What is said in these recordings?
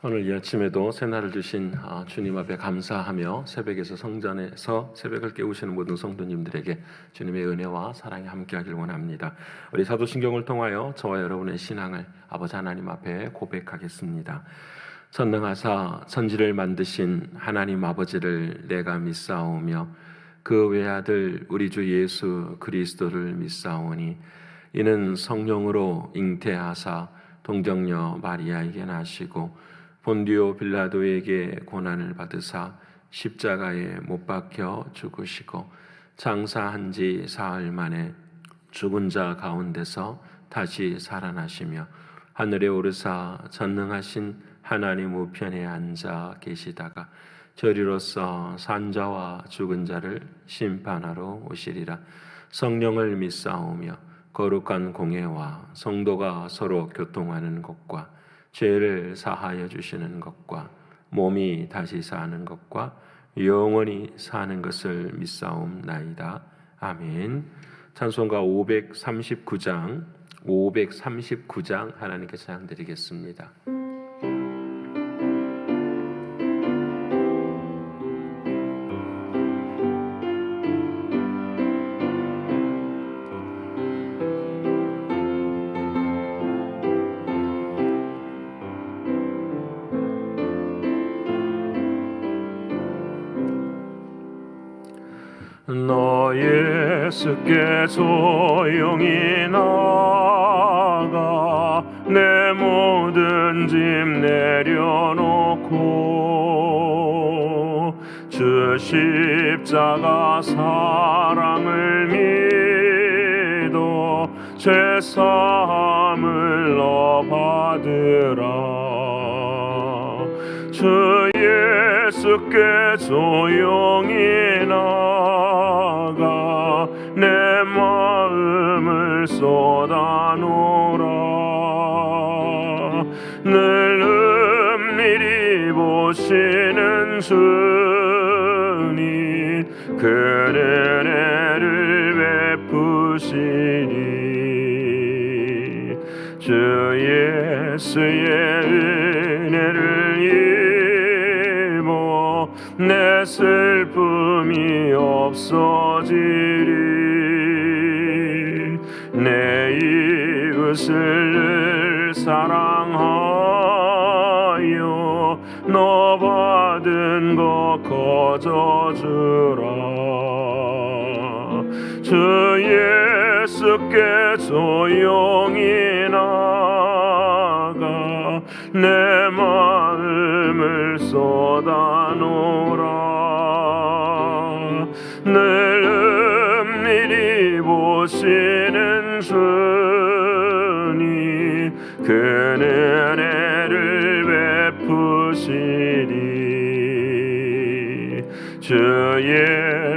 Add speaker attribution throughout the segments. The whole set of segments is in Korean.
Speaker 1: 오늘 이 아침에도 새날을 주신 주님 앞에 감사하며 새벽에서 성전에서 새벽을 깨우시는 모든 성도님들에게 주님의 은혜와 사랑이 함께하길 원합니다. 우리 사도신경을 통하여 저와 여러분의 신앙을 아버지 하나님 앞에 고백하겠습니다. 전능하사 천지를 만드신 하나님 아버지를 내가 믿사오며 그 외아들 우리 주 예수 그리스도를 믿사오니 이는 성령으로 잉태하사 동정녀 마리아에게 나시고 본디오 빌라도에게 고난을 받으사 십자가에 못 박혀 죽으시고 장사한 지 사흘 만에 죽은 자 가운데서 다시 살아나시며 하늘에 오르사 전능하신 하나님 우편에 앉아 계시다가 저리로서 산자와 죽은 자를 심판하러 오시리라. 성령을 믿사오며 거룩한 공회와 성도가 서로 교통하는 것과 죄를 사하여 주시는 것과 몸이 다시 사는 것과 영원히 사는 것을 믿사옵나이다. 아멘. 찬송가 539장 하나님께 찬양드리겠습니다. 너 예수께 조용히 나가 내 모든 짐 내려놓고 주 십자가 사랑을 믿어 죄사함을 너 받으라. 주 예수께 조용히 나가 내 마음을 쏟아놓으라. 늘 은밀히 보시는 주님 그 은혜를 베푸시니 주 예수의 은혜를 입어 내 슬픔이 없어지리. 내 이웃을 사랑하여 너 받은 것 거저주라. 주 예수께 조용히 나가 내 마음을 쏟아놓으라. 늘 은밀히 보시는 주님 그 은혜를 베푸시리. 주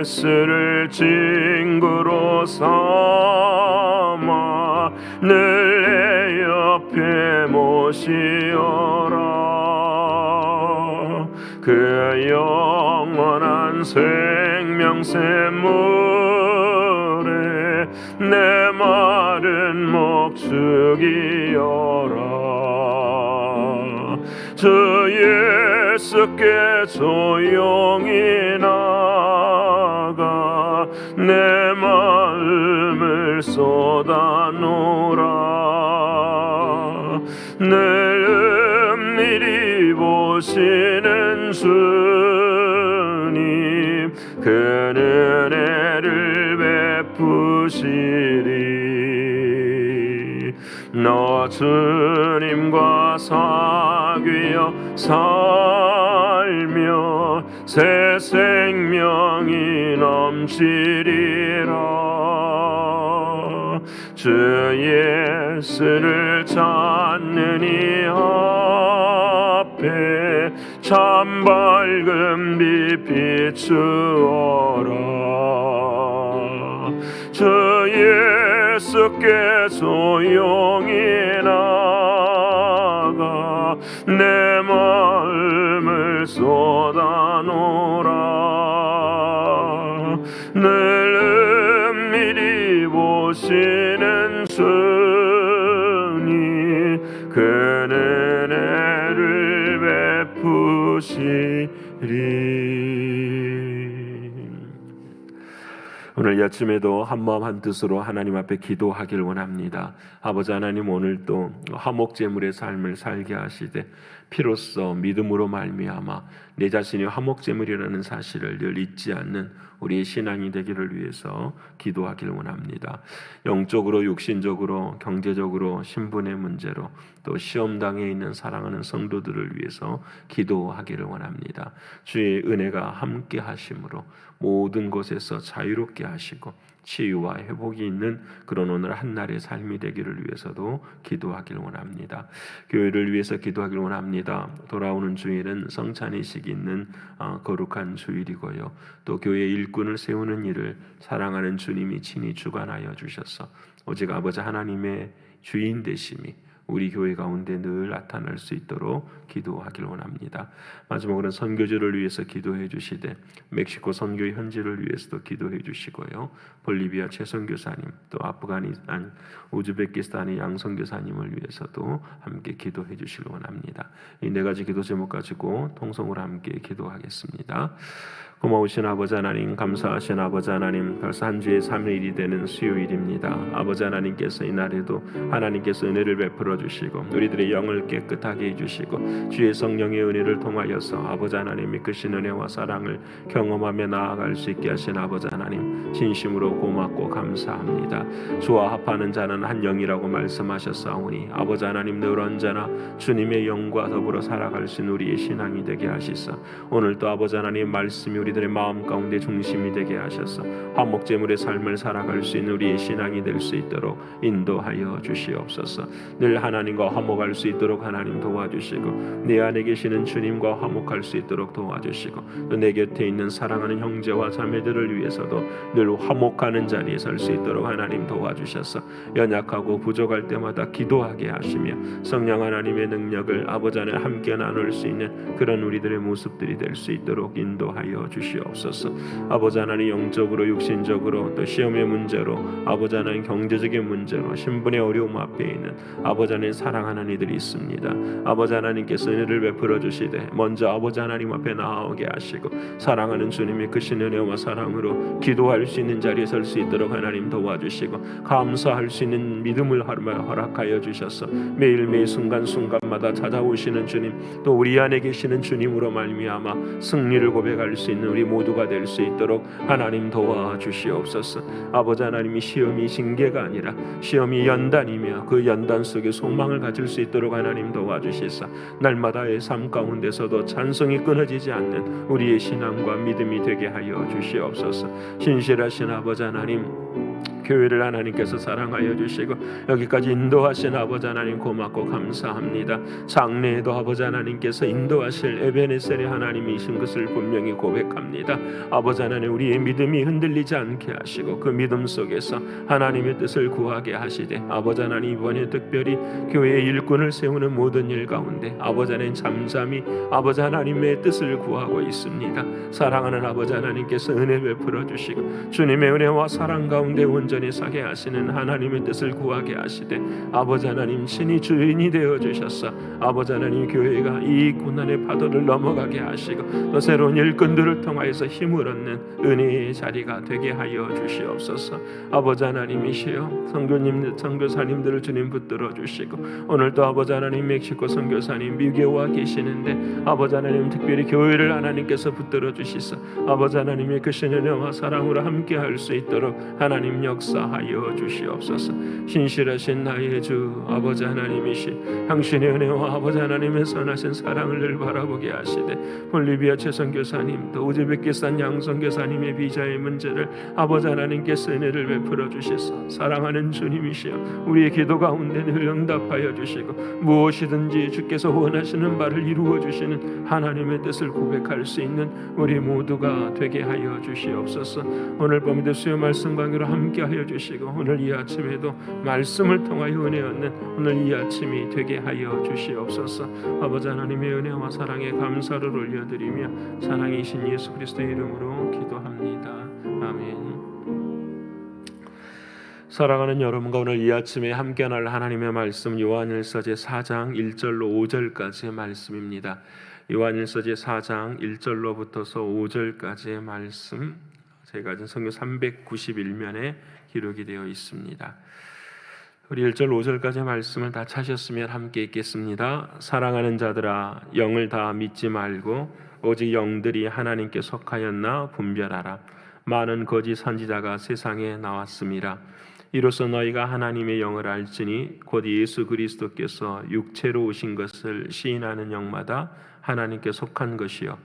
Speaker 1: 예수를 친구로 삼아 늘 내 옆에 모시어라. 그 영원한 생명샘물에 내 마른 목 죽이어라. 주 예수께 조용히 나가 내 마음을 쏟아놓으라. 늘 은밀히 보시는 주님 그 은혜를 베푸시리. 너 주님과 사귀어 살며 새 생명이 넘치리라. 주 예수를 찾는 이 앞에 참 밝은 빛 비추어라. 주 예수께 조용히 나가 내 마음을 쏟아놓으라. 늘 은밀히 보시는 주님 그 은혜를 오늘 이 아침에도 한마음 한뜻으로 하나님 앞에 기도하기를 원합니다. 아버지 하나님, 오늘 또 화목제물의 삶을 살게 하시되 피로써 믿음으로 말미암아 내 자신이 화목제물이라는 사실을 늘 잊지 않는 우리의 신앙이 되기를 위해서 기도하기를 원합니다. 영적으로, 육신적으로, 경제적으로, 신분의 문제로, 또 시험당에 있는 사랑하는 성도들을 위해서 기도하기를 원합니다. 주의 은혜가 함께 하심으로 모든 곳에서 자유롭게 하시고 치유와 회복이 있는 그런 오늘 한날의 삶이 되기를 위해서도 기도하기를 원합니다. 교회를 위해서 기도하기를 원합니다. 돌아오는 주일은 성찬의식이 있는 거룩한 주일이고요. 또 교회 일꾼을 세우는 일을 사랑하는 주님이 친히 주관하여 주셔서 오직 아버지 하나님의 주인 되심이 우리 교회 가운데 늘 나타날 수 있도록 기도하기를 원합니다. 마지막으로 선교지를 위해서 기도해 주시되 멕시코 선교 현지를 위해서도 기도해 주시고요. 볼리비아 최 선교사님, 또 아프가니스탄, 우즈베키스탄의 양 선교사님을 위해서도 함께 기도해 주시길 원합니다. 이 네 가지 기도 제목 가지고 통성으로 함께 기도하겠습니다. 고마우신 아버지 하나님, 감사하신 아버지 하나님, 벌써 한 주의 3일이 되는 수요일입니다. 아버지 하나님께서 이날에도 하나님께서 은혜를 베풀어 주시고 우리들의 영을 깨끗하게 해주시고 주의 성령의 은혜를 통하여서 아버지 하나님의 크신 은혜와 사랑을 경험하며 나아갈 수 있게 하신 아버지 하나님, 진심으로 고맙고 감사합니다. 주와 합하는 자는 한 영이라고 말씀하셨사오니 아버지 하나님, 늘 언제나 주님의 영과 더불어 살아갈 수 있는 우리의 신앙이 되게 하시사 오늘도 아버지 하나님 말씀이 우리들의 마음 가운데 중심이 되게 하셔서 화목제물의 삶을 살아갈 수 있는 우리의 신앙이 될 수 있도록 인도하여 주시옵소서. 늘 하나님과 화목할 수 있도록 하나님 도와주시고 내 안에 계시는 주님과 화목할 수 있도록 도와주시고 또 내 곁에 있는 사랑하는 형제와 자매들을 위해서도 늘 화목하는 자리에 설 수 있도록 하나님 도와주셔서 연약하고 부족할 때마다 기도하게 하시며 성령 하나님의 능력을 아버지 안에 함께 나눌 수 있는 그런 우리들의 모습들이 될 수 있도록 인도하여 주시옵소서. 아버지 하나님, 영적으로, 육신적으로, 또 시험의 문제로, 아버지 하나님 경제적인 문제로, 신분의 어려움 앞에 있는 아버지 하나님 사랑하는 이들이 있습니다. 아버지 하나님께서 은혜를 베풀어 주시되 먼저 아버지 하나님 앞에 나아오게 하시고 사랑하는 주님의 크신 은혜와 사랑으로 기도할 수 있는 자리에 설 수 있도록 하나님 도와주시고 감사할 수 있는 믿음을 허락하여 주셔서 매일매일 순간순간마다 찾아오시는 주님, 또 우리 안에 계시는 주님으로 말미암아 승리를 고백할 수 있는 우리 모두가 될 수 있도록 하나님 도와주시옵소서. 아버지 하나님이 시험이 징계가 아니라 시험이 연단이며 그 연단 속에 소망을 가질 수 있도록 하나님 도와주시사 날마다의 삶 가운데서도 찬송이 끊어지지 않는 우리의 신앙과 믿음이 되게 하여 주시옵소서. 신실하신 아버지 하나님, 교회를 하나님께서 사랑하여 주시고 여기까지 인도하신 아버지 하나님 고맙고 감사합니다. 장래에도 아버지 하나님께서 인도하실 에베네셀의 하나님이신 것을 분명히 고백합니다. 아버지 하나님, 우리의 믿음이 흔들리지 않게 하시고 그 믿음 속에서 하나님의 뜻을 구하게 하시되 아버지 하나님, 이번에 특별히 교회의 일꾼을 세우는 모든 일 가운데 아버지 하나님 잠잠히 아버지 하나님의 뜻을 구하고 있습니다. 사랑하는 아버지 하나님께서 은혜 베풀어 주시고 주님의 은혜와 사랑 가운데 온전히 서게 하시는 하나님의 뜻을 구하게 하시되 아버지 하나님 친히 주인이 되어 주셔서 아버지 하나님 교회가 이 고난의 파도를 넘어가게 하시고 또 새로운 일꾼들을 통하여서 힘을 얻는 은혜의 자리가 되게 하여 주시옵소서. 아버지 하나님이시여 선교님, 선교사님들을 주님 붙들어 주시고 오늘도 아버지 하나님 멕시코 선교사님 미국에 와 계시는데 아버지 하나님 특별히 교회를 하나님께서 붙들어 주시사 아버지 하나님의 크신 은혜와 사랑으로 함께 할 수 있도록 하나님 역사하여 주시옵소서. 신실하신 나의 주 아버지 하나님이시 당신의 은혜와 아버지 하나님의 선하신 사랑을 늘 바라보게 하시되 볼리비아 최 선교사님 또 우즈베키스탄 양 선교사님의 비자의 문제를 아버지 하나님께서 은혜를 베풀어 주셔서 사랑하는 주님이시여 우리의 기도 가운데 늘 응답하여 주시고 무엇이든지 주께서 원하시는 바를 이루어 주시는 하나님의 뜻을 고백할 수 있는 우리 모두가 되게 하여 주시옵소서. 오늘 밤에도 수요 말씀 강의로 함께 하여 주시고 오늘 이 아침에도 말씀을 통하여 은혜 얻는 오늘 이 아침이 되게 하여 주시옵소서. 아버지 하나님의 은혜와 사랑에 감사를 올려드리며 사랑이신 예수 그리스도의 이름으로 기도합니다. 아멘. 사랑하는 여러분과 오늘 이 아침에 함께 할 하나님의 말씀 요한일서 제4장 1절로 5절까지의 말씀입니다. 요한일서 제4장 1절로부터서 5절까지의 말씀, 제가 가진 성경 391면에 기록이 되어 있습니다. 우리 1절 5절까지의 말씀을 다 찾으셨으면 함께 읽겠습니다. 사랑하는 자들아, 영을 다 믿지 말고 오직 영들이 하나님께 속하였나 분별하라. 많은 거짓 선지자가 세상에 나왔음이라. 이로써 너희가 하나님의 영을 알지니 곧 예수 그리스도께서 육체로 오신 것을 시인하는 영마다 하나님께 속한 것이요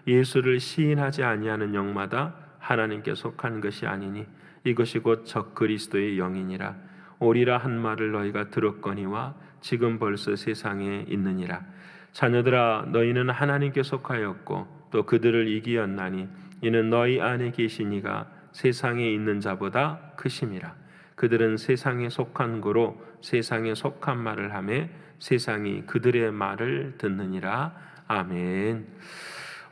Speaker 1: 예수를 시인하지 아니하는 영마다 하나님께 속한 것이 아니니 이것이 곧 적그리스도의 영이니라. 오리라 한 말을 너희가 들었거니와 지금 벌써 세상에 있느니라. 자녀들아, 너희는 하나님께 속하였고 또 그들을 이기었나니 이는 너희 안에 계신 이가 세상에 있는 자보다 크심이라. 그들은 세상에 속한 고로 세상에 속한 말을 하며 세상이 그들의 말을 듣느니라. 아멘.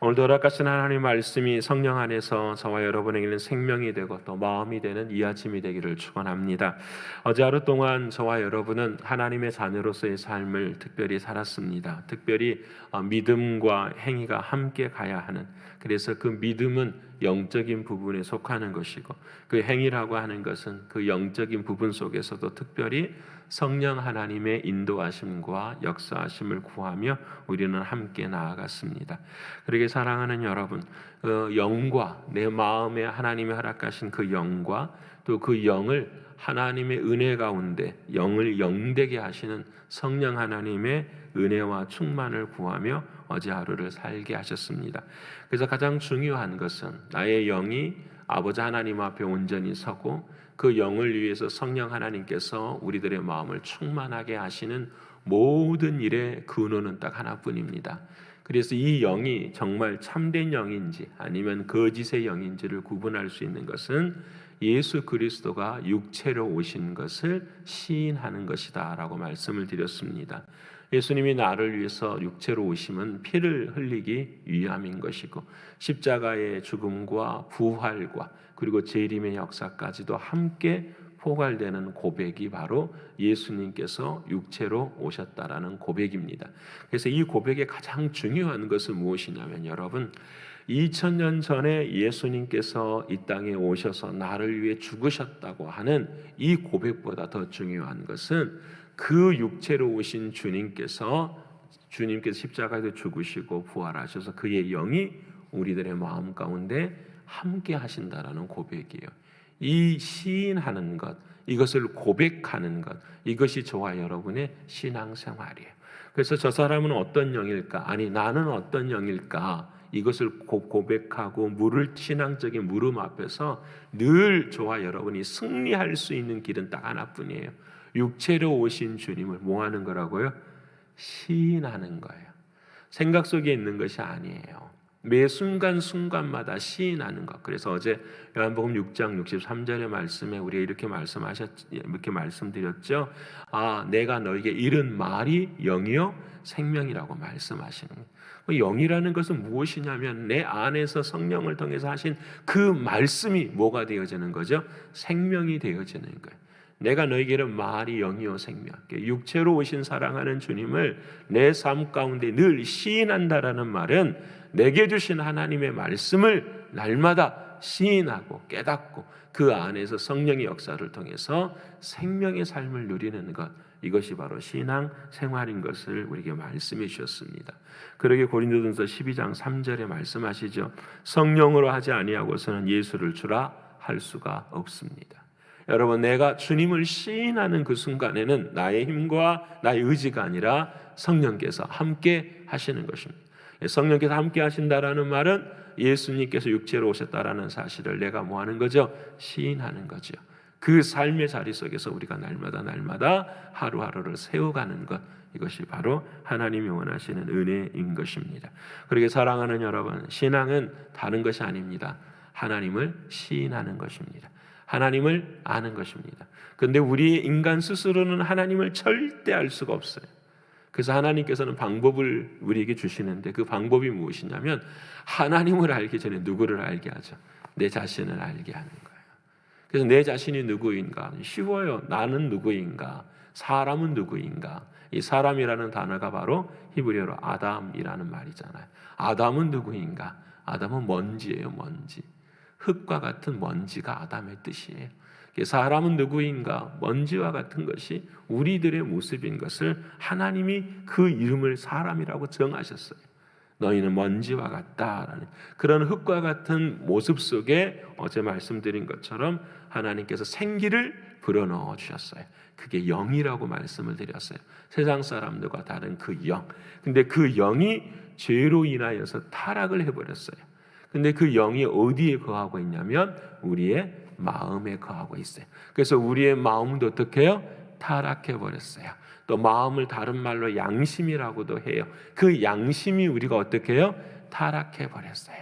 Speaker 1: 오늘도 허락하신 하나님의 말씀이 성령 안에서 저와 여러분에게는 생명이 되고 또 마음이 되는 이 아침이 되기를 축원합니다. 어제 하루 동안 저와 여러분은 하나님의 자녀로서의 삶을 특별히 살았습니다. 특별히 믿음과 행위가 함께 가야 하는, 그래서 그 믿음은 영적인 부분에 속하는 것이고 그 행위라고 하는 것은 그 영적인 부분 속에서도 특별히 성령 하나님의 인도하심과 역사하심을 구하며 우리는 함께 나아갔습니다. 그러게 사랑하는 여러분, 영과 내 마음에 하나님이 허락하신 그 영과 또 그 영을 하나님의 은혜 가운데 영을 영되게 하시는 성령 하나님의 은혜와 충만을 구하며 어제 하루를 살게 하셨습니다. 그래서 가장 중요한 것은 나의 영이 아버지 하나님 앞에 온전히 서고 그 영을 위해서 성령 하나님께서 우리들의 마음을 충만하게 하시는 모든 일의 근원은 딱 하나뿐입니다. 그래서 이 영이 정말 참된 영인지 아니면 거짓의 영인지를 구분할 수 있는 것은 예수 그리스도가 육체로 오신 것을 시인하는 것이다 라고 말씀을 드렸습니다. 예수님이 나를 위해서 육체로 오심은 피를 흘리기 위함인 것이고 십자가의 죽음과 부활과 그리고 재림의 역사까지도 함께 포괄되는 고백이 바로 예수님께서 육체로 오셨다라는 고백입니다. 그래서 이 고백의 가장 중요한 것은 무엇이냐면 여러분, 2000년 전에 예수님께서 이 땅에 오셔서 나를 위해 죽으셨다고 하는 이 고백보다 더 중요한 것은 그 육체로 오신 주님께서 십자가에서 죽으시고 부활하셔서 그의 영이 우리들의 마음 가운데 함께 하신다라는 고백이에요. 이 시인하는 것, 이것을 고백하는 것, 이것이 저와 여러분의 신앙생활이에요. 그래서 저 사람은 어떤 영일까? 아니 나는 어떤 영일까? 이것을 고백하고 신앙적인 물음 앞에서 늘 저와 여러분이 승리할 수 있는 길은 딱 하나뿐이에요. 육체로 오신 주님을 뭐 하는 거라고요? 시인하는 거예요. 생각 속에 있는 것이 아니에요. 매 순간순간마다 시인하는 것. 그래서 어제 요한복음 6장 63절의 말씀에 우리가 이렇게 말씀드렸죠. 내가 너에게 이른 말이 영이요 생명이라고 말씀하시는 거예요. 영이라는 것은 무엇이냐면 내 안에서 성령을 통해서 하신 그 말씀이 뭐가 되어지는 거죠? 생명이 되어지는 거예요. 내가 너에게 이른 말이 영이요 생명. 육체로 오신 사랑하는 주님을 내 삶 가운데 늘 시인한다라는 말은 내게 주신 하나님의 말씀을 날마다 시인하고 깨닫고 그 안에서 성령의 역사를 통해서 생명의 삶을 누리는 것, 이것이 바로 신앙 생활인 것을 우리에게 말씀해 주셨습니다. 그러게 고린도전서 12장 3절에 말씀하시죠. 성령으로 하지 아니하고서는 예수를 주라 할 수가 없습니다. 여러분, 내가 주님을 시인하는 그 순간에는 나의 힘과 나의 의지가 아니라 성령께서 함께 하시는 것입니다. 성령께서 함께 하신다라는 말은 예수님께서 육체로 오셨다라는 사실을 내가 뭐 하는 거죠? 시인하는 거죠. 그 삶의 자리 속에서 우리가 날마다 하루하루를 세워가는 것, 이것이 바로 하나님이 원하시는 은혜인 것입니다. 그렇게 사랑하는 여러분, 신앙은 다른 것이 아닙니다. 하나님을 시인하는 것입니다. 하나님을 아는 것입니다. 그런데 우리 인간 스스로는 하나님을 절대 알 수가 없어요. 그래서 하나님께서는 방법을 우리에게 주시는데 그 방법이 무엇이냐면 하나님을 알기 전에 누구를 알게 하죠? 내 자신을 알게 하는 거예요. 그래서 내 자신이 누구인가? 쉬워요. 나는 누구인가? 사람은 누구인가? 이 사람이라는 단어가 바로 히브리어로 아담이라는 말이잖아요. 아담은 누구인가? 아담은 먼지예요, 먼지. 흙과 같은 먼지가 아담의 뜻이에요. 사람은 누구인가? 먼지와 같은 것이 우리들의 모습인 것을 하나님이 그 이름을 사람이라고 정하셨어요. 너희는 먼지와 같다라는 그런 흙과 같은 모습 속에 어제 말씀드린 것처럼 하나님께서 생기를 불어넣어 주셨어요. 그게 영이라고 말씀을 드렸어요. 세상 사람들과 다른 그 영. 근데 그 영이 죄로 인하여서 타락을 해버렸어요. 근데 그 영이 어디에 거하고 있냐면 우리의 마음에 거하고 있어요. 그래서 우리의 마음도 어떻게 해요? 타락해버렸어요. 또 마음을 다른 말로 양심이라고도 해요. 그 양심이 우리가 어떻게 해요? 타락해버렸어요.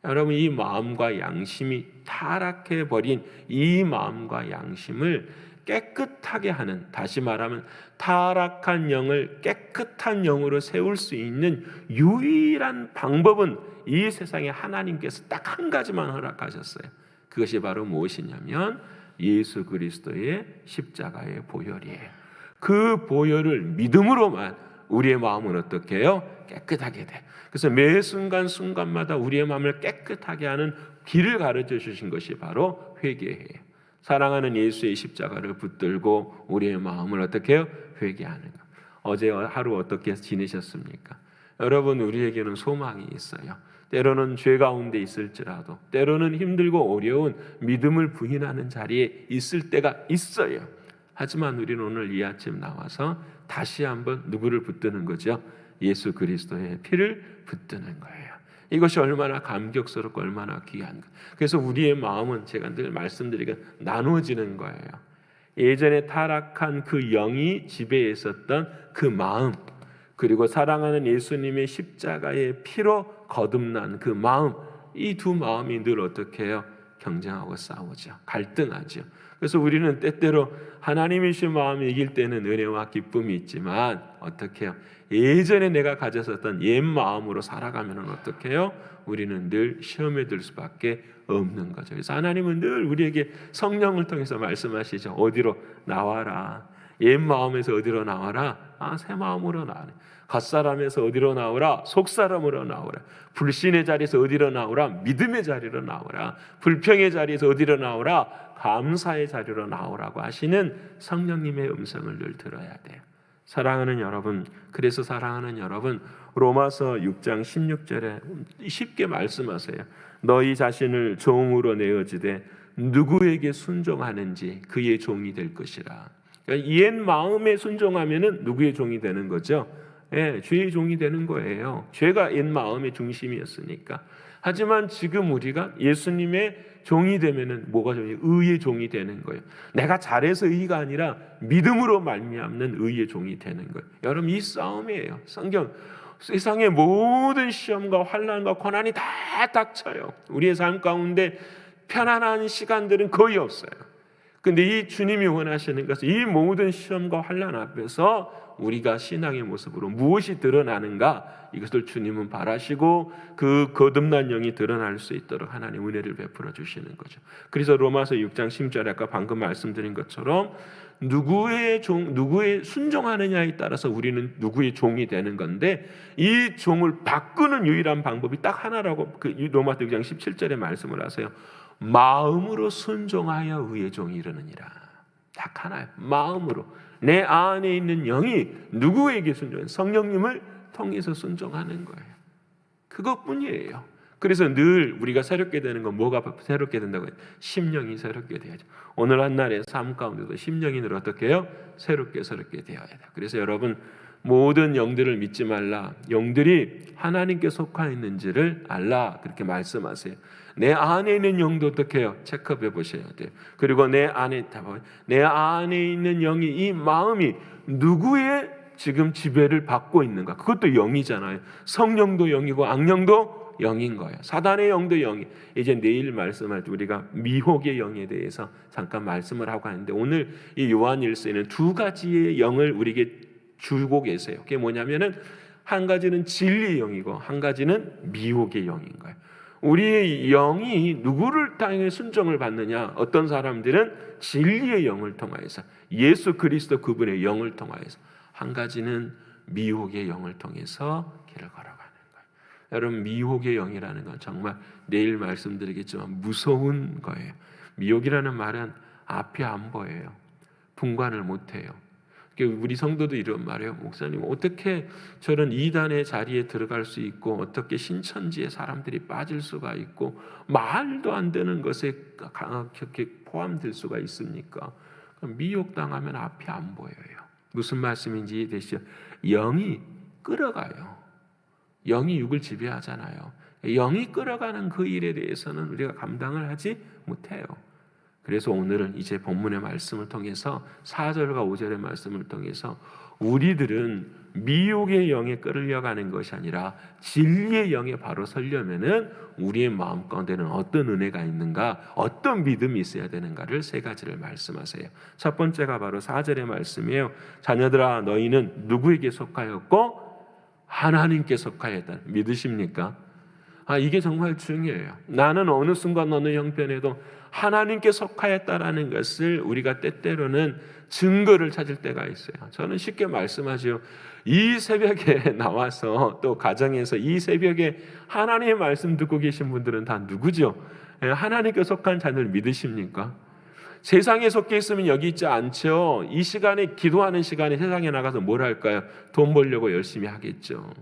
Speaker 1: 여러분, 이 마음과 양심이 타락해버린 이 마음과 양심을 깨끗하게 하는, 다시 말하면 타락한 영을 깨끗한 영으로 세울 수 있는 유일한 방법은 이 세상에 하나님께서 딱 한 가지만 허락하셨어요. 그것이 바로 무엇이냐면 예수 그리스도의 십자가의 보혈이에요. 그 보혈을 믿음으로만 우리의 마음은 어떻게 해요? 깨끗하게 돼. 그래서 매 순간순간마다 우리의 마음을 깨끗하게 하는 길을 가르쳐 주신 것이 바로 회개예요. 사랑하는 예수의 십자가를 붙들고 우리의 마음을 어떻게 해요? 회개하는가. 어제 하루 어떻게 지내셨습니까? 여러분, 우리에게는 소망이 있어요. 때로는 죄 가운데 있을지라도, 때로는 힘들고 어려운 믿음을 부인하는 자리에 있을 때가 있어요. 하지만 우리는 오늘 이 아침 나와서 다시 한번 누구를 붙드는 거죠? 예수 그리스도의 피를 붙드는 거예요. 이것이 얼마나 감격스럽고 얼마나 귀한가. 그래서 우리의 마음은 제가 늘 말씀드리기가 나누어지는 거예요. 예전에 타락한 그 영이 지배했었던 그 마음, 그리고 사랑하는 예수님의 십자가의 피로 거듭난 그 마음, 이 두 마음이 늘 어떻게 해요? 경쟁하고 싸우죠. 갈등하죠. 그래서 우리는 때때로 하나님이신 마음이 이길 때는 은혜와 기쁨이 있지만 어떻게 해요? 예전에 내가 가졌었던 옛 마음으로 살아가면 어떻게 해요? 우리는 늘 시험에 들 수밖에 없는 거죠. 그래서 하나님은 늘 우리에게 성령을 통해서 말씀하시죠. 어디로 나와라. 옛 마음에서 어디로 나와라? 새 마음으로 나와라. 갓사람에서 어디로 나오라? 속사람으로 나오라. 불신의 자리에서 어디로 나오라? 믿음의 자리로 나오라. 불평의 자리에서 어디로 나오라? 감사의 자리로 나오라고 하시는 성령님의 음성을 늘 들어야 돼요. 사랑하는 여러분, 그래서 사랑하는 여러분, 로마서 6장 16절에 쉽게 말씀하세요. 너희 자신을 종으로 내어지되 누구에게 순종하는지 그의 종이 될 것이라. 그러니까 옛 마음에 순종하면은 누구의 종이 되는 거죠? 죄의 종이 되는 거예요. 죄가 옛 마음의 중심이었으니까. 하지만 지금 우리가 예수님의 종이 되면은 뭐가 종이? 의의 종이 되는 거예요. 내가 잘해서 의가 아니라 믿음으로 말미암는 의의 종이 되는 거예요. 여러분, 이 싸움이에요. 성경 세상의 모든 시험과 환난과 고난이 다 닥쳐요. 우리의 삶 가운데 편안한 시간들은 거의 없어요. 근데 이 주님이 원하시는 것은 이 모든 시험과 환난 앞에서 우리가 신앙의 모습으로 무엇이 드러나는가, 이것을 주님은 바라시고 그 거듭난 영이 드러날 수 있도록 하나님 은혜를 베풀어 주시는 거죠. 그래서 로마서 6장 10절에 아까 방금 말씀드린 것처럼 누구의 순종하느냐에 따라서 우리는 누구의 종이 되는 건데, 이 종을 바꾸는 유일한 방법이 딱 하나라고 로마서 6장 17절에 말씀을 하세요. 마음으로 순종하여 의의 종이 이르느니라. 딱 하나예요. 마음으로. 내 안에 있는 영이 누구에게 순종해요? 성령님을 통해서 순종하는 거예요. 그것뿐이에요. 그래서 늘 우리가 새롭게 되는 건 뭐가 새롭게 된다고 해요? 심령이 새롭게 돼야죠. 오늘 한날의 삶 가운데도 심령이 늘 어떻게 해요? 새롭게 되어야 돼요. 그래서 여러분, 모든 영들을 믿지 말라. 영들이 하나님께 속하 있는지를 알라. 그렇게 말씀하세요. 내 안에 있는 영도 어떻게 해요? 체크해 보셔야 돼요. 그리고 내 안에 있는 영이, 이 마음이 누구의 지금 지배를 받고 있는가? 그것도 영이잖아요. 성령도 영이고 악령도 영인 거예요. 사단의 영도 영이. 이제 내일 말씀할 때 우리가 미혹의 영에 대해서 잠깐 말씀을 하고 하는데, 오늘 이 요한일서에는 두 가지의 영을 우리에게 주고 계세요. 그게 뭐냐면은 한 가지는 진리의 영이고 한 가지는 미혹의 영인 거예요. 우리의 영이 누구를 향해 순종을 받느냐? 어떤 사람들은 진리의 영을 통하여서, 예수 그리스도 그분의 영을 통하여서, 한 가지는 미혹의 영을 통해서 길을 걸어가는 거예요. 여러분, 미혹의 영이라는 건 정말 내일 말씀드리겠지만 무서운 거예요. 미혹이라는 말은 앞이 안 보여요. 분간을 못해요. 우리 성도도 이런 말해요. 목사님, 어떻게 저런 이단의 자리에 들어갈 수 있고, 어떻게 신천지에 사람들이 빠질 수가 있고, 말도 안 되는 것에 강하게 포함될 수가 있습니까? 미혹당하면 앞이 안 보여요. 무슨 말씀인지 이해되시죠? 영이 끌어가요. 영이 육을 지배하잖아요. 영이 끌어가는 그 일에 대해서는 우리가 감당을 하지 못해요. 그래서 오늘은 이제 본문의 말씀을 통해서 4절과 5절의 말씀을 통해서 우리들은 미혹의 영에 끌려가는 것이 아니라 진리의 영에 바로 서려면은 우리의 마음 가운데는 어떤 은혜가 있는가, 어떤 믿음이 있어야 되는가를 세 가지를 말씀하세요. 첫 번째가 바로 4절의 말씀이에요. 자녀들아, 너희는 누구에게 속하였고 하나님께 속하였다. 믿으십니까? 이게 정말 중요해요. 나는 어느 순간 어느 형편에도 하나님께 속하였다라는 것을 우리가 때때로는 증거를 찾을 때가 있어요. 저는 쉽게 말씀하죠. 이 새벽에 나와서 또 가정에서 이 새벽에 하나님의 말씀 듣고 계신 분들은 다 누구죠? 하나님께 속한 자들 믿으십니까? 세상에 속해 있으면 여기 있지 않죠. 이 시간에, 기도하는 시간에 세상에 나가서 뭘 할까요? 돈 벌려고 열심히 하겠죠.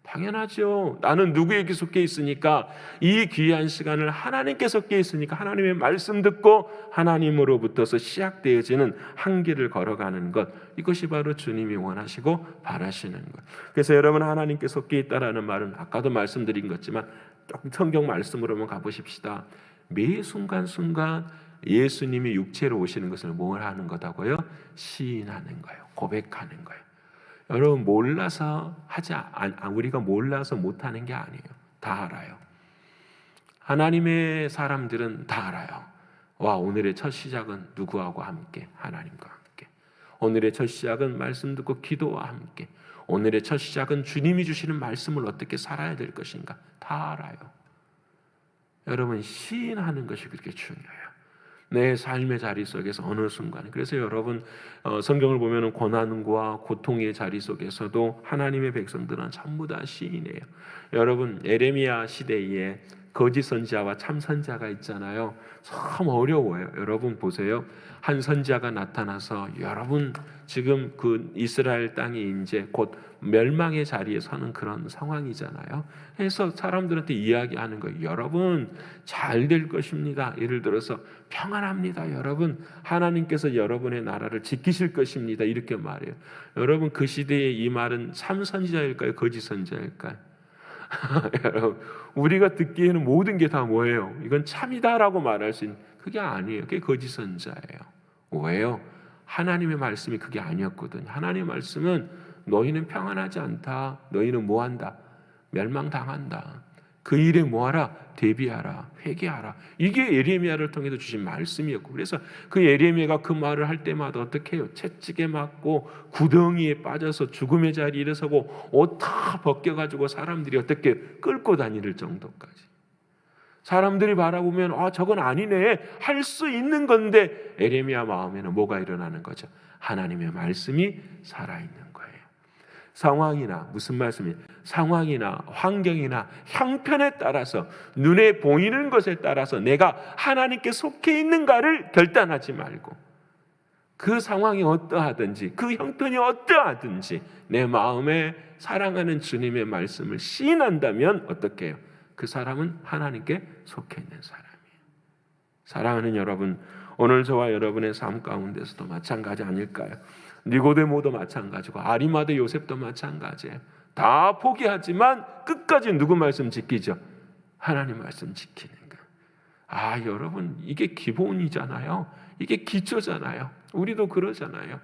Speaker 1: 당연하죠. 나는 누구에게 속해 있으니까, 이 귀한 시간을 하나님께 속해 있으니까 하나님의 말씀 듣고 하나님으로부터서 시작되어지는 한계를 걸어가는 것, 이것이 바로 주님이 원하시고 바라시는 것. 그래서 여러분, 하나님께 속해 있다라는 말은 아까도 말씀드린 것지만 성경 말씀으로만 가보십시다. 매 순간순간 예수님이 육체로 오시는 것을 뭘 하는 거다고요? 시인하는 거예요. 고백하는 거예요. 여러분, 몰라서 우리가 몰라서 못하는 게 아니에요. 다 알아요. 하나님의 사람들은 다 알아요. 오늘의 첫 시작은 누구하고 함께? 하나님과 함께. 오늘의 첫 시작은 말씀 듣고 기도와 함께. 오늘의 첫 시작은 주님이 주시는 말씀을 어떻게 살아야 될 것인가? 다 알아요. 여러분, 시인하는 것이 그렇게 중요해요. 내 삶의 자리 속에서 어느 순간. 그래서 여러분, 성경을 보면 고난과 고통의 자리 속에서도 하나님의 백성들은 전부 다 시인이에요. 여러분, 에레미야 시대에 거짓 선지자와 참 선지자가 있잖아요. 참 어려워요. 여러분 보세요. 한 선지자가 나타나서 여러분 지금 그 이스라엘 땅이 이제 곧 멸망의 자리에 서는 그런 상황이잖아요. 그래서 사람들한테 이야기하는 거예요. 여러분 잘 될 것입니다. 예를 들어서 평안합니다. 여러분 하나님께서 여러분의 나라를 지키실 것입니다. 이렇게 말해요. 여러분 그 시대에 이 말은 참 선지자일까요? 거짓 선지자일까요? 여러분, 우리가 듣기에는 모든 게 다 뭐예요? 이건 참이다라고 말할 수 있는, 그게 아니에요. 그게 거짓 선지자예요. 왜요? 하나님의 말씀이 그게 아니었거든요. 하나님의 말씀은 너희는 평안하지 않다. 너희는 뭐한다? 멸망당한다. 그 일에 뭐하라? 대비하라. 회개하라. 이게 예레미야를 통해서 주신 말씀이었고, 그래서 그 예레미야가 그 말을 할 때마다 어떻게 해요? 채찍에 맞고 구덩이에 빠져서 죽음의 자리에 일어서고 옷 다 벗겨가지고 사람들이 어떻게 끌고 다니는 정도까지. 사람들이 바라보면 저건 아니네 할 수 있는 건데, 예레미야 마음에는 뭐가 일어나는 거죠? 하나님의 말씀이 살아있는 거예요. 상황이나 무슨 말씀이에요? 상황이나 환경이나 형편에 따라서, 눈에 보이는 것에 따라서 내가 하나님께 속해 있는가를 결단하지 말고, 그 상황이 어떠하든지 그 형편이 어떠하든지 내 마음에 사랑하는 주님의 말씀을 시인한다면 어떻게 해요? 그 사람은 하나님께 속해 있는 사람이에요. 사랑하는 여러분, 오늘 저와 여러분의 삶 가운데서도 마찬가지 아닐까요? 니고데모도 마찬가지고 아리마대 요셉도 마찬가지예요. 다 포기하지만 끝까지 누구 말씀 지키죠? 하나님 말씀 지키는 거. 여러분 이게 기본이잖아요. 이게 기초잖아요. 우리도 그러잖아요.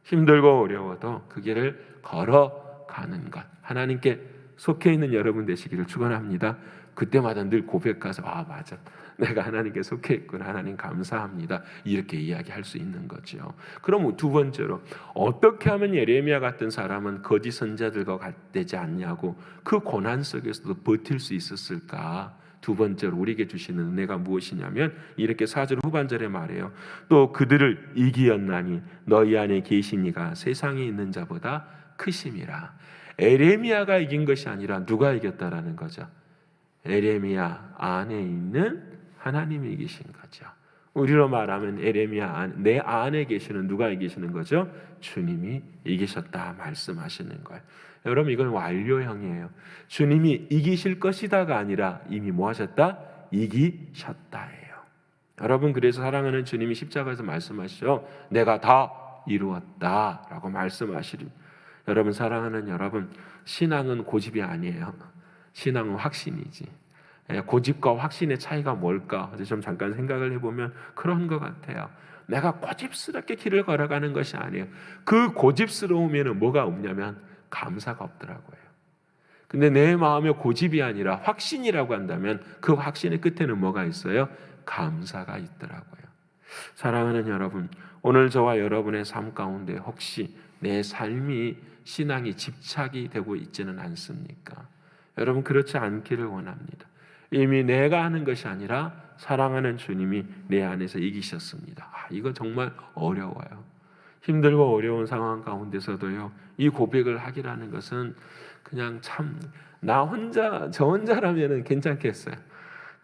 Speaker 1: 힘들고 어려워도 그 길을 걸어가는 것, 하나님께 속해 있는 여러분 되시기를 축원합니다. 그때마다 늘 고백가서 맞아, 내가 하나님께 속해 있구나, 하나님 감사합니다, 이렇게 이야기할 수 있는 거죠. 그럼 두 번째로, 어떻게 하면 예레미야 같은 사람은 거짓 선지자들과 같지 않냐고, 그 고난 속에서도 버틸 수 있었을까? 두 번째로 우리에게 주시는 은혜가 무엇이냐면 이렇게 4절 후반절에 말해요. 또 그들을 이기었나니 너희 안에 계신 이가 세상에 있는 자보다 크심이라. 에레미야가 이긴 것이 아니라 누가 이겼다라는 거죠? 에레미야 안에 있는 하나님이 이기신 거죠. 우리로 말하면 에레미야 내 안에 계시는 누가 이기시는 거죠? 주님이 이기셨다 말씀하시는 거예요. 여러분 이건 완료형이에요. 주님이 이기실 것이다가 아니라 이미 뭐 하셨다? 이기셨다예요. 여러분 그래서 사랑하는 주님이 십자가에서 말씀하시죠. 내가 다 이루었다라고 말씀하시리. 여러분 사랑하는 여러분, 신앙은 고집이 아니에요. 신앙은 확신이지. 고집과 확신의 차이가 뭘까? 좀 잠깐 생각을 해보면 그런 것 같아요. 내가 고집스럽게 길을 걸어가는 것이 아니에요. 그 고집스러우면 뭐가 없냐면 감사가 없더라고요. 근데 내 마음에 고집이 아니라 확신이라고 한다면 그 확신의 끝에는 뭐가 있어요? 감사가 있더라고요. 사랑하는 여러분, 오늘 저와 여러분의 삶 가운데 혹시 내 삶이 신앙이 집착이 되고 있지는 않습니까? 여러분 그렇지 않기를 원합니다. 이미 내가 하는 것이 아니라 사랑하는 주님이 내 안에서 이기셨습니다. 이거 정말 어려워요. 힘들고 어려운 상황 가운데서도요, 이 고백을 하기라는 것은 그냥 참 나 혼자 저 혼자라면은 괜찮겠어요.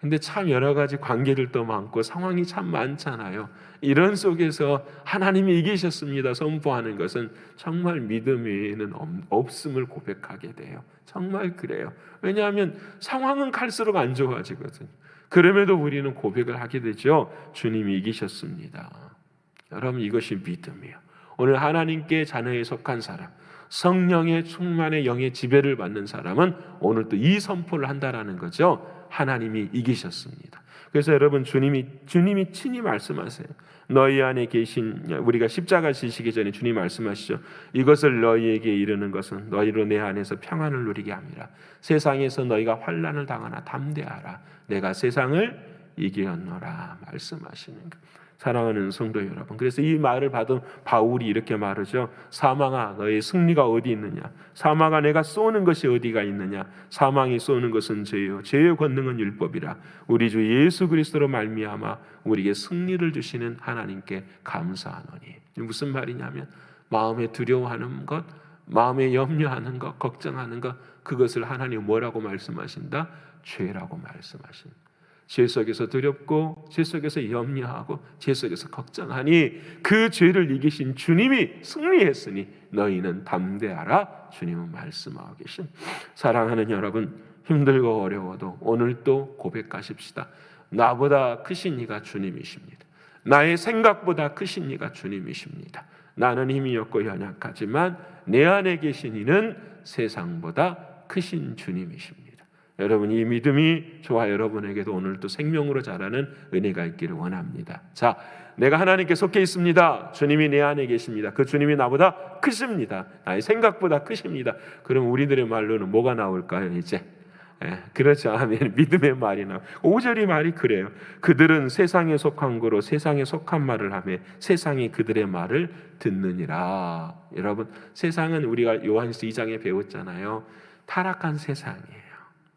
Speaker 1: 근데 참 여러 가지 관계들도 많고 상황이 참 많잖아요. 이런 속에서 하나님이 이기셨습니다 선포하는 것은 정말 믿음에는 없음을 고백하게 돼요. 정말 그래요. 왜냐하면 상황은 갈수록 안 좋아지거든요. 그럼에도 우리는 고백을 하게 되죠. 주님이 이기셨습니다. 여러분 이것이 믿음이에요. 오늘 하나님께 자녀에 속한 사람, 성령의 충만의 영의 지배를 받는 사람은 오늘 또 이 선포를 한다라는 거죠. 하나님이 이기셨습니다. 그래서 여러분 주님이 친히 말씀하세요. 너희 안에 계신, 우리가 십자가 지시기 전에 주님 말씀하시죠. 이것을 너희에게 이르는 것은 너희로 내 안에서 평안을 누리게 함이라. 세상에서 너희가 환난을 당하나 담대하라. 내가 세상을 이기었노라 말씀하시는 거예요. 사랑하는 성도 여러분, 그래서 이 말을 받은 바울이 이렇게 말하죠. 사망아 너의 승리가 어디 있느냐? 사망아 내가 쏘는 것이 어디가 있느냐? 사망이 쏘는 것은 죄요 죄의 권능은 율법이라. 우리 주 예수 그리스도로 말미암아 우리에게 승리를 주시는 하나님께 감사하노니. 무슨 말이냐면 마음에 두려워하는 것, 마음에 염려하는 것, 걱정하는 것, 그것을 하나님 뭐라고 말씀하신다? 죄라고 말씀하신다. 죄 속에서 두렵고 죄 속에서 염려하고 죄 속에서 걱정하니 그 죄를 이기신 주님이 승리했으니 너희는 담대하라. 주님은 말씀하고 계신. 사랑하는 여러분, 힘들고 어려워도 오늘 또 고백하십시다. 나보다 크신 이가 주님이십니다. 나의 생각보다 크신 이가 주님이십니다. 나는 힘이 없고 연약하지만 내 안에 계신 이는 세상보다 크신 주님이십니다. 여러분 이 믿음이 저와 여러분에게도 오늘 또 생명으로 자라는 은혜가 있기를 원합니다. 자, 내가 하나님께 속해 있습니다. 주님이 내 안에 계십니다. 그 주님이 나보다 크십니다. 나의 생각보다 크십니다. 그럼 우리들의 말로는 뭐가 나올까요? 이제 그렇죠. 아멘. 믿음의 말이 나와. 5절이 말이 그래요. 그들은 세상에 속한 거로 세상에 속한 말을 하며 세상이 그들의 말을 듣느니라. 여러분 세상은 우리가 요한일서 2장에 배웠잖아요. 타락한 세상이에요.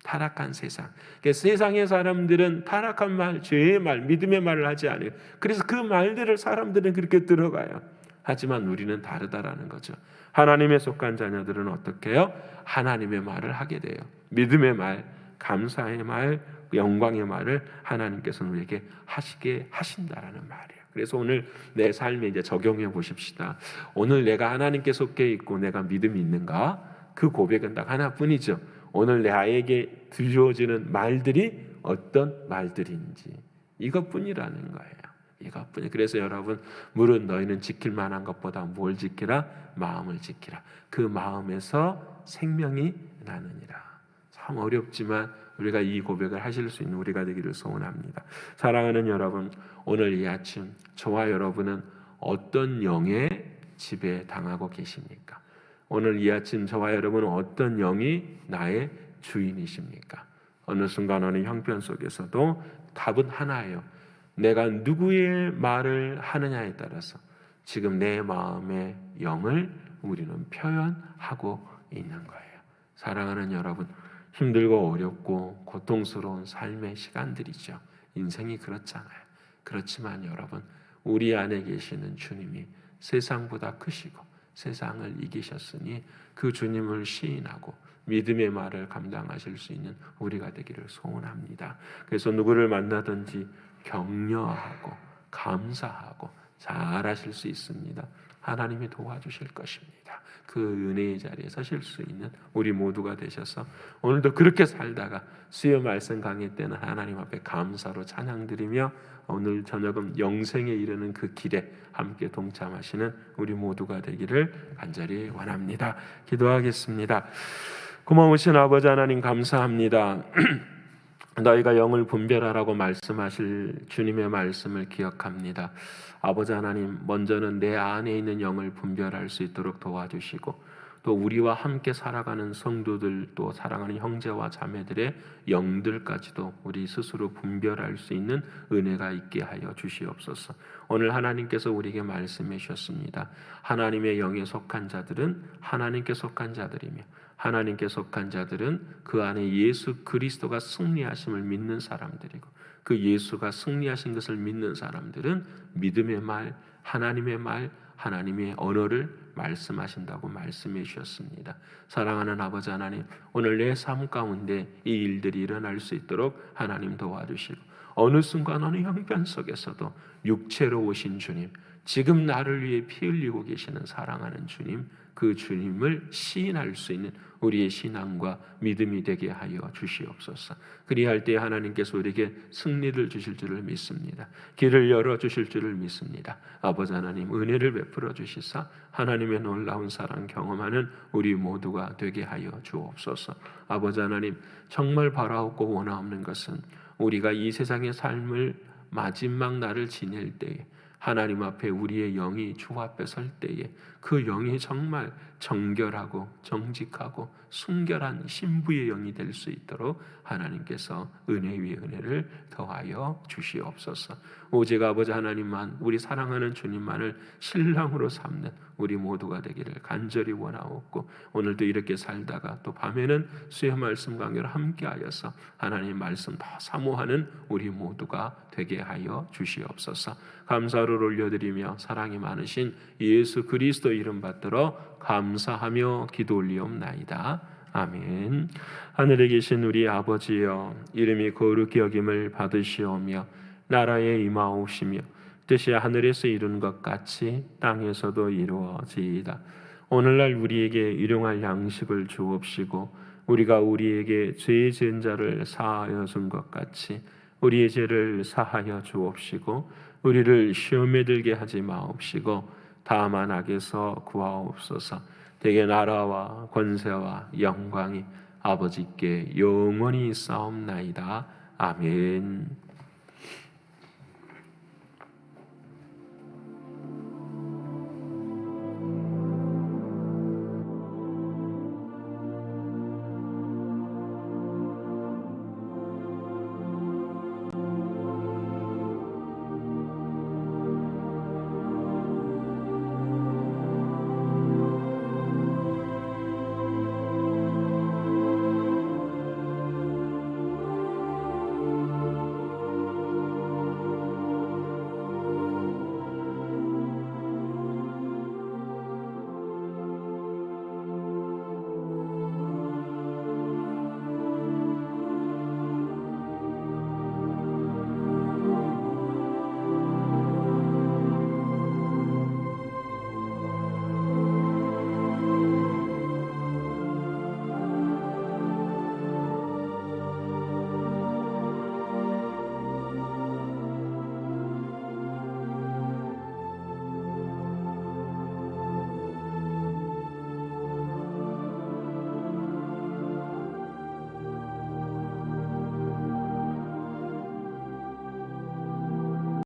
Speaker 1: 타락한 세상. 그러니까 세상의 사람들은 타락한 말, 죄의 말, 믿음의 말을 하지 않아요. 그래서 그 말들을 사람들은 그렇게 들어가요. 하지만 우리는 다르다라는 거죠. 하나님에 속한 자녀들은 어떻게 해요? 하나님의 말을 하게 돼요. 믿음의 말, 감사의 말, 영광의 말을 하나님께서는 우리에게 하시게 하신다라는 말이에요. 그래서 오늘 내 삶에 이제 적용해 보십시다. 오늘 내가 하나님께 속해 있고 내가 믿음이 있는가? 그 고백은 딱 하나뿐이죠. 오늘 나에게 주어지는 말들이 어떤 말들인지 이것뿐이라는 거예요. 이것뿐이. 그래서 여러분 물은 너희는 지킬 만한 것보다 뭘 지키라? 마음을 지키라. 그 마음에서 생명이 나느니라. 참 어렵지만 우리가 이 고백을 하실 수 있는 우리가 되기를 소원합니다. 사랑하는 여러분, 오늘 이 아침 저와 여러분은 어떤 영의 지배에 당하고 계십니까? 오늘 이 아침 저와 여러분은 어떤 영이 나의 주인이십니까? 어느 순간 어느 형편 속에서도 답은 하나예요. 내가 누구의 말을 하느냐에 따라서 지금 내 마음의 영을 우리는 표현하고 있는 거예요. 사랑하는 여러분, 힘들고 어렵고 고통스러운 삶의 시간들이죠. 인생이 그렇잖아요. 그렇지만 여러분, 우리 안에 계시는 주님이 세상보다 크시고 세상을 이기셨으니 그 주님을 시인하고 믿음의 말을 감당하실 수 있는 우리가 되기를 소원합니다. 그래서 누구를 만나든지 격려하고 감사하고 잘하실 수 있습니다. 하나님이 도와주실 것입니다. 그 은혜의 자리에 서실 수 있는 우리 모두가 되셔서 오늘도 그렇게 살다가 수요 말씀 강의 때는 하나님 앞에 감사로 찬양드리며 오늘 저녁은 영생에 이르는 그 길에 함께 동참하시는 우리 모두가 되기를 간절히 원합니다. 기도하겠습니다. 고마우신 아버지 하나님 감사합니다. 너희가 영을 분별하라고 말씀하실 주님의 말씀을 기억합니다. 아버지 하나님, 먼저는 내 안에 있는 영을 분별할 수 있도록 도와주시고 또 우리와 함께 살아가는 성도들, 또 사랑하는 형제와 자매들의 영들까지도 우리 스스로 분별할 수 있는 은혜가 있게 하여 주시옵소서. 오늘 하나님께서 우리에게 말씀해 주셨습니다. 하나님의 영에 속한 자들은 하나님께 속한 자들이며 하나님께 속한 자들은 그 안에 예수 그리스도가 승리하심을 믿는 사람들이고 그 예수가 승리하신 것을 믿는 사람들은 믿음의 말, 하나님의 언어를 말씀하신다고 말씀해 주셨습니다. 사랑하는 아버지 하나님, 오늘 내 삶 가운데 이 일들이 일어날 수 있도록 하나님 도와주시고 어느 순간 어느 형편 속에서도 육체로 오신 주님, 지금 나를 위해 피 흘리고 계시는 사랑하는 주님, 그 주님을 시인할 수 있는 우리의 신앙과 믿음이 되게 하여 주시옵소서. 그리할 때 하나님께서 우리에게 승리를 주실 줄을 믿습니다. 길을 열어주실 줄을 믿습니다. 아버지 하나님, 은혜를 베풀어 주시사 하나님의 놀라운 사랑 경험하는 우리 모두가 되게 하여 주옵소서. 아버지 하나님, 정말 바라옵고 원하옵는 것은 우리가 이 세상의 삶을 마지막 날을 지낼 때에 하나님 앞에 우리의 영이 주 앞에 설 때에 그 영이 정말 정결하고 정직하고 순결한 신부의 영이 될 수 있도록 하나님께서 은혜 위에 은혜를 더하여 주시옵소서. 오직 아버지 하나님만, 우리 사랑하는 주님만을 신랑으로 삼는 우리 모두가 되기를 간절히 원하옵고 오늘도 이렇게 살다가 또 밤에는 수요 말씀 강요를 함께하여서 하나님 말씀 더 사모하는 우리 모두가 되게 하여 주시옵소서. 감사를 올려드리며 사랑이 많으신 예수 그리스도 이름 받들어 감사하며 기도 올리옵나이다. 아멘. 하늘에 계신 우리 아버지여, 이름이 거룩히 여김을 받으시오며 나라에 임하옵시며 뜻이 하늘에서 이룬 것 같이 땅에서도 이루어지이다. 오늘날 우리에게 일용할 양식을 주옵시고 우리가 우리에게 죄 지은 자를 사하여 준 것 같이 우리의 죄를 사하여 주옵시고 우리를 시험에 들게 하지 마옵시고 다만 악에서 구하옵소서. 대개 나라와 권세와 영광이 아버지께 영원히 있사옵나이다. 아멘.